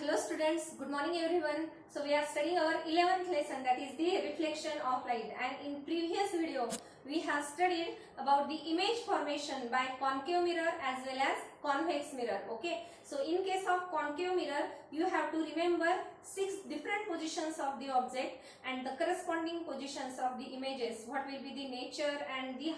Hello students, good morning everyone. So we are studying our 11th lesson, that is the reflection of light, and in previous video we have studied about the image formation by concave mirror as well as convex mirror. Okay, so in case of concave mirror you have to remember 6 different positions of the object and the corresponding positions of the images, what will be the nature and the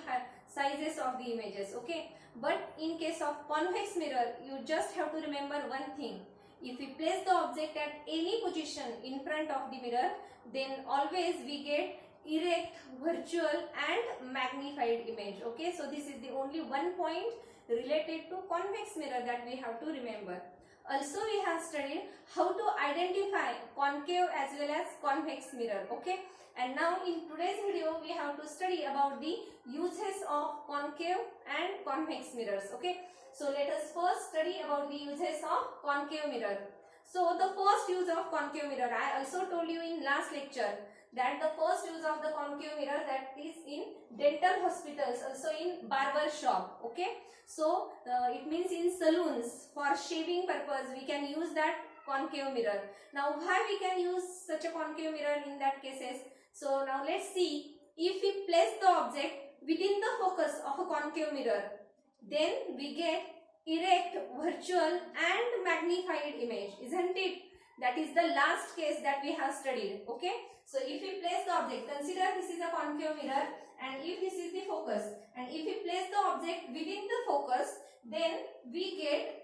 sizes of the images. Okay, but in case of convex mirror you just have to remember one thing. If we place the object at any position in front of the mirror, then always we get erect, virtual and magnified image. Okay, so this is the only one point related to convex mirror that we have to remember. Also we have studied how to identify concave as well as convex mirror. Okay, and now in today's video we have to study about the uses of concave and convex mirrors. Okay, so let us first study about the uses of concave mirror. So the first use of concave mirror, I also told you in last lecture that the first use of the concave mirror, that is in dental hospitals, also in barber shop. Okay, so it means in saloons for shaving purpose we can use that concave mirror. Now why we can use such a concave mirror in that cases? So now let's see, if we place the object within the focus of a concave mirror, then we get erect, virtual and magnified image, isn't it? That is the last case that we have studied. Okay, so if we place the object, consider this is a concave mirror and if this is the focus, and if we place the object within the focus, then we get,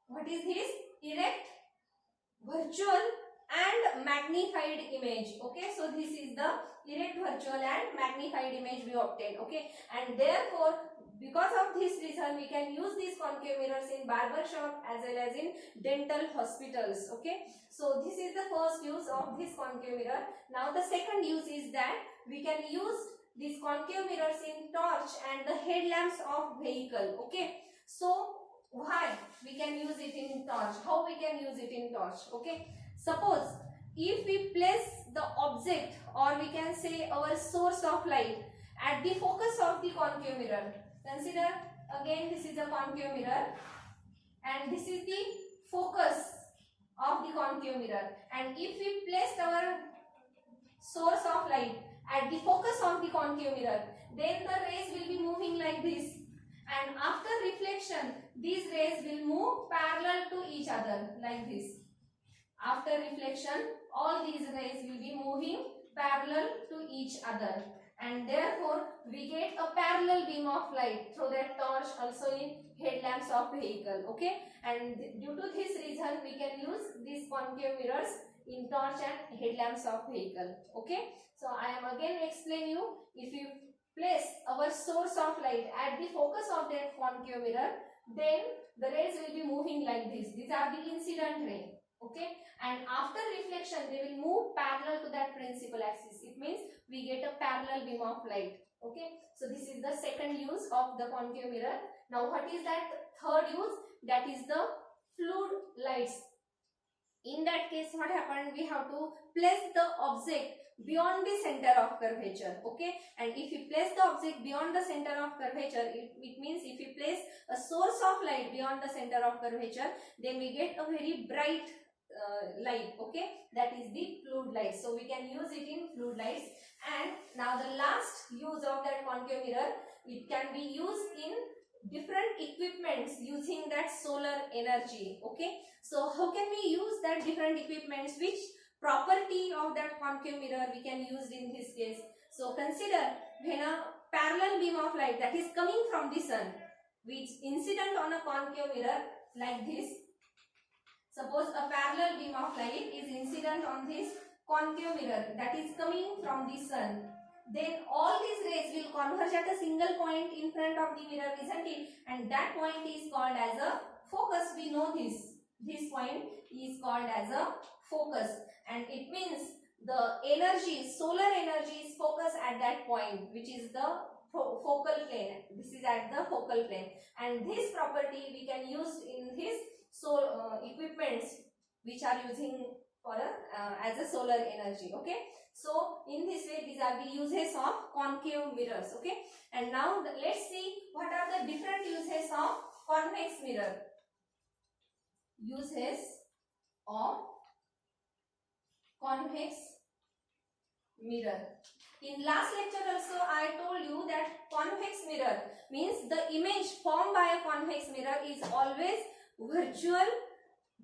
what is this? Erect, virtual and magnified image. Okay, so this is the erect, virtual and magnified image we obtain. Okay, and therefore because of this reason we can use these concave mirrors in barber shop as well as in dental hospitals. Okay, so this is the first use of this concave mirror. Now the second use is that we can use these concave mirrors in torch and the headlamps of vehicle. Okay, so why we can use it in torch? How we can use it in torch? Okay, suppose if we place the object, or we can say our source of light, at the focus of the concave mirror. Consider again, this is a concave mirror and this is the focus of the concave mirror, and if we placed our source of light at the focus of the concave mirror, then the rays will be moving like this, and after reflection these rays will move parallel to each other like this. After reflection all these rays will be moving parallel to each other, and therefore we get a parallel beam of light through that torch, also in headlamps of vehicle. Okay, and due to this reason we can use these concave mirrors in torch and headlamps of vehicle. Okay, so I am again explain you, if you place our source of light at the focus of that concave mirror, then the rays will be moving like this. These are the incident ray. Okay, and after reflection they will move parallel to that principal axis. It means we get a parallel beam of light. Okay, so this is the second use of the concave mirror. Now what is that third use? That is the flood lights. In that case what happened, we have to place the object beyond the center of curvature. Okay, and if we place the object beyond the center of curvature, it means if we place a source of light beyond the center of curvature, then we get a very bright light. Okay, that is the flood light. So we can use it in flood lights. And now the last use of that concave mirror, it can be used in different equipments using that solar energy. Okay, so how can we use that different equipments? Which property of that concave mirror we can use in this case? So consider, when a parallel beam of light that is coming from the sun, which incident on a concave mirror like this. Suppose a parallel beam of light is incident on this concave mirror that is coming from the sun, then all these rays will converge at a single point in front of the mirror, isn't it? And that point is called as a focus. We know this. This point is called as a focus, and it means the energy, solar energy is focused at that point, which is the focal plane. This is at the focal plane, and this property we can use in this equipments which are using for as a solar energy. Okay, so in this way these are the uses of concave mirrors. Okay, and now let's see what are the different uses of convex mirror. uses of convex mirror. In last lecture also I told you that convex mirror means the image formed by a convex mirror is always virtual,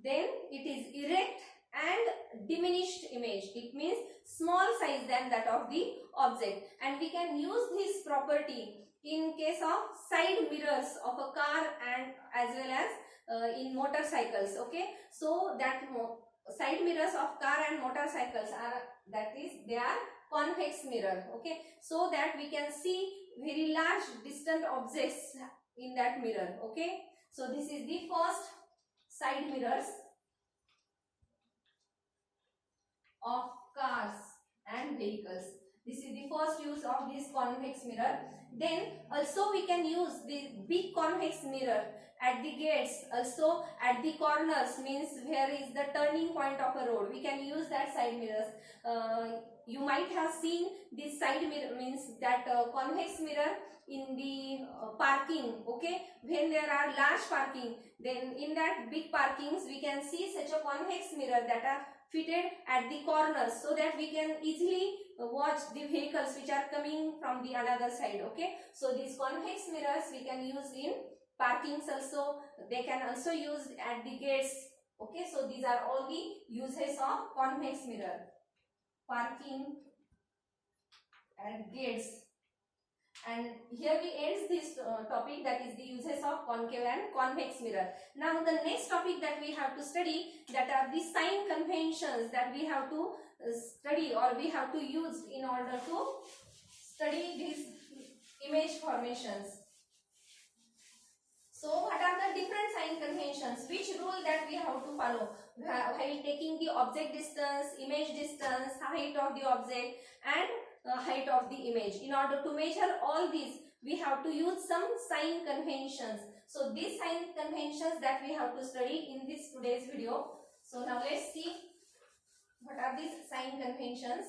then it is erect and diminished image. It means small size than that of the object, and we can use this property in case of side mirrors of a car and as well as in motorcycles. Okay, so that side mirrors of car and motorcycles are, that is, they are convex mirror. Okay, so that we can see very large distant objects in that mirror. Okay, so this is the first side mirrors of cars and vehicles. This is the first use of this convex mirror. Then also we can use the big convex mirror at the gates, also at the corners, means where is the turning point of a road. We can use that side mirrors. You might have seen this side mirror, means that convex mirror in the parking. Okay, when there are large parking, then in that big parkings we can see such a convex mirror that are fitted at the corners, so that we can easily watch the vehicles which are coming from the another side. Okay, so these convex mirrors we can use in parkings also. They can also use at the gates. Okay, so these are all the uses of convex mirror: parking and gates. And here we end this topic, that is the uses of concave and convex mirror. Now the next topic that we have to study, that are the sign conventions that we have to study or we have to use in order to study these image formations. So what are the different sign conventions? Which rule that we have to follow while taking the object distance, image distance, height of the object and height of the image? In order to measure all these, we have to use some sign conventions. So these sign conventions that we have to study in this today's video. So now let's see what are these sign conventions.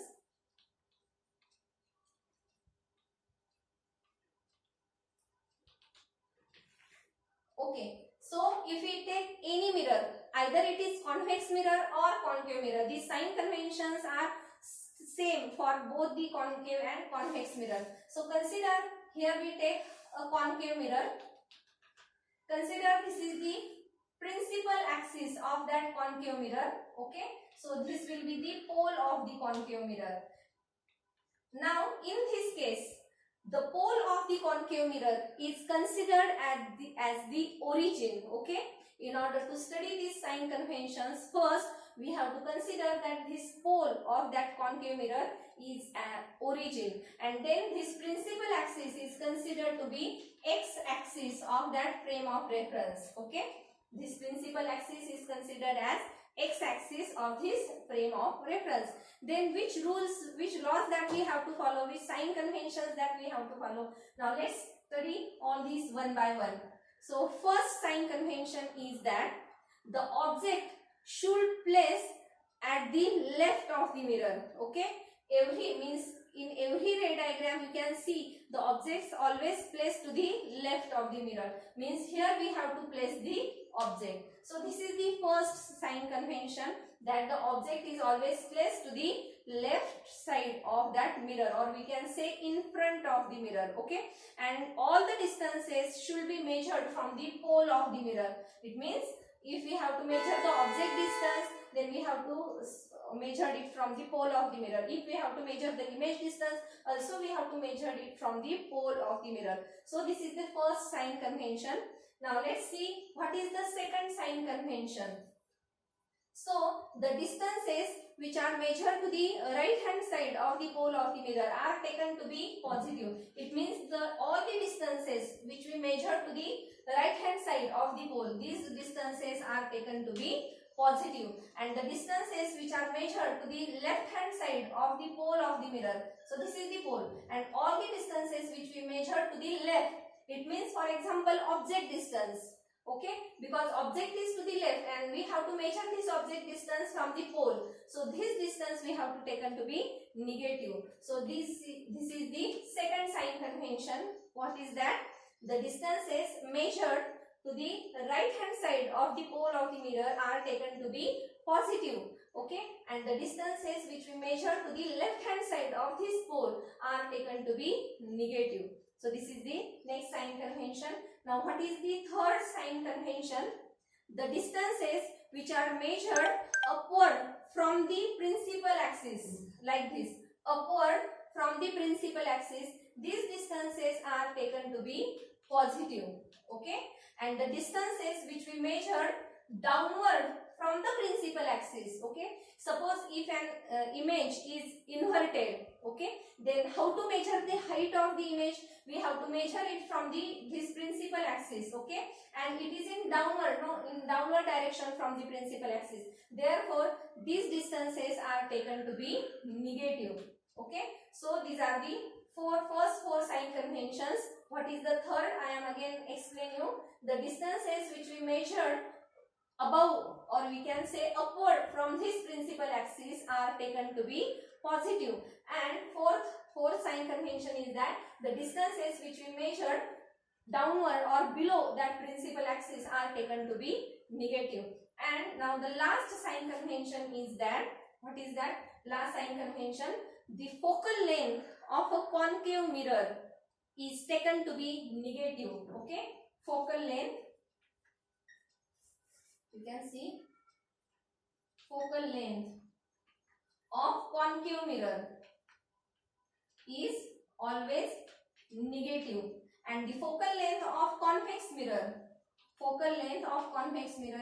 Okay, so if we take any mirror, either it is convex mirror or concave mirror, these sign conventions are same for both the concave and convex mirror. So consider, here we take a concave mirror. Consider this is the principal axis of that concave mirror. Okay, so this will be the pole of the concave mirror. Now in this case, the pole of the concave mirror is considered as the origin. Okay, in order to study these sign conventions, first we have to consider that this pole of that concave mirror is an origin, and then this principal axis is considered to be x-axis of that frame of reference. Okay, this principal axis is considered as x-axis of this frame of reference. Then which rules, which laws that we have to follow, which sign conventions that we have to follow? Now let's study all these one by one. So first sign convention is that the object should place at the left of the mirror. Okay, in every ray diagram you can see the objects always placed to the left of the mirror, means here we have to place the object. So this is the first sign convention, that the object is always placed to the left side of that mirror, or we can say in front of the mirror. Okay, and all the distances should be measured from the pole of the mirror. It means if we have to measure the object distance, then we have to measure it from the pole of the mirror. If we have to measure the image distance, also we have to measure it from the pole of the mirror. So this is the first sign convention. Now let's see what is the second sign convention. So the distances which are measured to the right hand side of the pole of the mirror are taken to be positive. It means all the distances which we measure to the right hand side of the pole, these distances are taken to be positive, and the distances which are measured to the left hand side of the pole of the mirror, so this is the pole, and all the distances which we measure to the left, it means for example object distance. Okay, because object is to the left and we have to measure this object distance from the pole, so this distance we have to taken to be negative. So this is the second sign convention. What is that? The distances measured to to the right hand side of the pole of the mirror are taken to be positive. Okay, and the distances which we measure to the left hand side of this pole are taken to be negative. So this is the next sign convention. Now what is the third sign convention? The distances which are measured upward from the principal axis, like this, upward from the principal axis, these distances are taken to be positive. Okay, and the distances which we measured downward from the principal axis, okay, suppose if an image is inverted, okay, then how to measure the height of the image? We have to measure it from this principal axis, okay, and it is in downward direction from the principal axis. Therefore these distances are taken to be negative. Okay, so these are the first four sign conventions. What is the third? I am again explain you. The distances which we measured above, or we can say upward from this principal axis, are taken to be positive. And fourth sign convention is that the distances which we measured downward or below that principal axis are taken to be negative. And now the last sign convention is that, what is that last sign convention? The focal length of a concave mirror is taken to be negative. Okay, focal length, you can see, focal length of concave mirror is always negative, and the focal length of convex mirror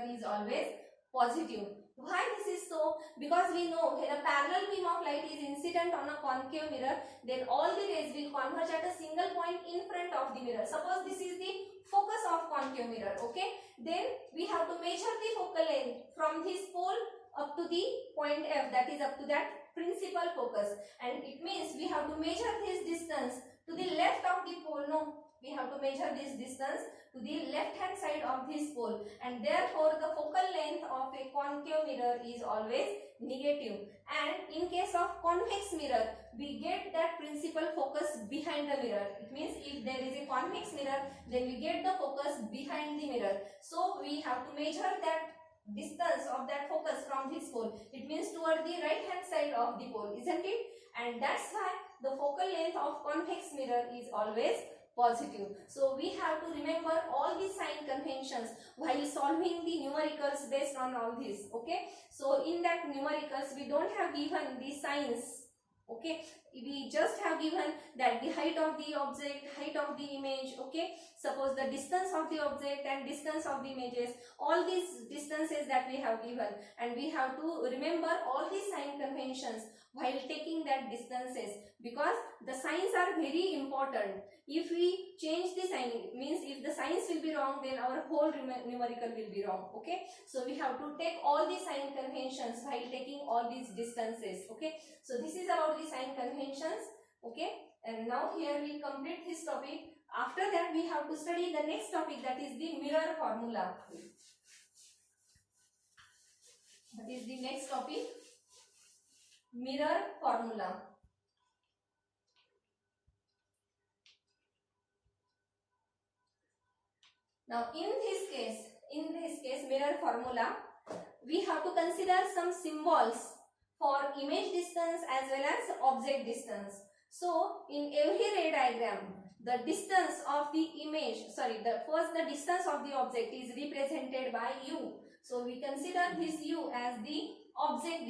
is always positive. Why this is so? Because we know when a parallel beam of light is incident on a concave mirror, then all the rays will converge at a single point in front of the mirror. Suppose this is the focus of concave mirror, okay, then we have to measure the focal length from this pole up to the point F, that is up to that principal focus, and it means we have to measure this distance to the left of the pole. No, we have to measure this distance to the left hand side of this pole, and therefore the focal length of a concave mirror is always negative. And in case of convex mirror, we get that principal focus behind the mirror. It means if there is a convex mirror, then we get the focus behind the mirror. So we have to measure that distance of that focus from this pole. It means toward the right hand side of the pole, isn't it? And that's why the focal length of convex mirror is always positive. So we have to remember all these sign conventions while solving the numericals based on all this. Okay, so in that numericals we don't have given the signs. Okay, we just have given that the height of the object, height of the image. Okay, suppose the distance of the object and distance of the images, all these distances that we have given, and we have to remember all these sign conventions while taking that distances, because the signs are very important. If we change the sign, means if the signs will be wrong, then our whole numerical will be wrong. Okay, so we have to take all the sign conventions while taking all these distances. Okay, so this is about the sign conventions. Okay, and now here we complete this topic. After that we have to study the next topic, that is the mirror formula. That is the next topic, mirror formula. Now in this case mirror formula, we have to consider some symbols for image distance as well as object distance. So in every ray diagram, the distance of the image, the distance of the object is represented by u. So we consider this u as the object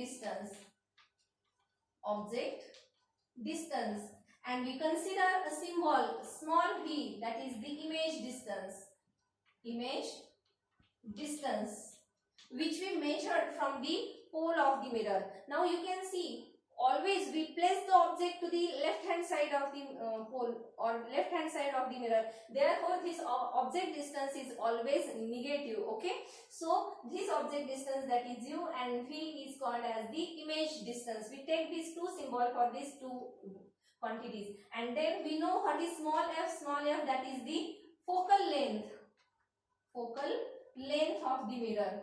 distance, and we consider a symbol small v, that is the image distance, which we measured from the pole of the mirror. Now you can see, always we place the object to the left hand side of the pole or left hand side of the mirror. Therefore this object distance is always negative. Okay, so this object distance, that is u, and v is called as the image distance. We take these two symbols for these two quantities, and then we know what is small f, that is the focal length of the mirror.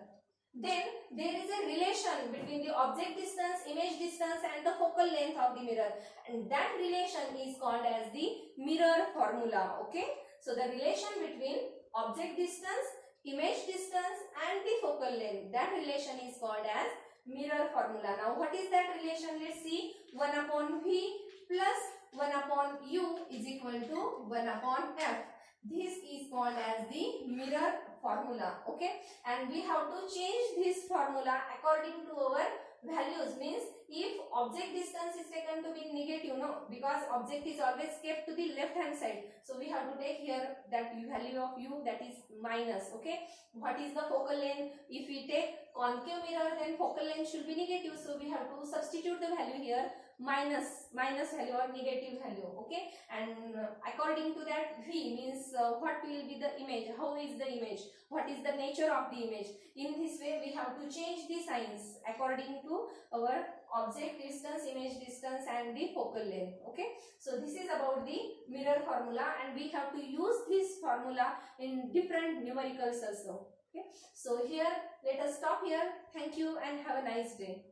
Then there is a relation between the object distance, image distance, and the focal length of the mirror, and that relation is called as the mirror formula. Okay, so the relation between object distance, image distance and the focal length. That relation is called as mirror formula. Now what is that relation? Let's see. 1 upon V plus 1 upon U is equal to 1 upon F. This is called as the mirror formula. Okay, and we have to change this formula according to our values. Means if object distance is taken to be negative, no, because object is always kept to the left hand side, so we have to take here that value of U, that is minus. Okay, what is the focal length? If we take concave mirror, then focal length should be negative, so we have to substitute the value here minus value or negative value. Okay, and according to that V means what will be the image, how is the image, what is the nature of the image. In this way we have to change the signs according to our object distance, image distance and the focal length. Okay, so this is about the mirror formula, and we have to use this formula in different numericals also. Okay, so here let us stop here. Thank you and have a nice day.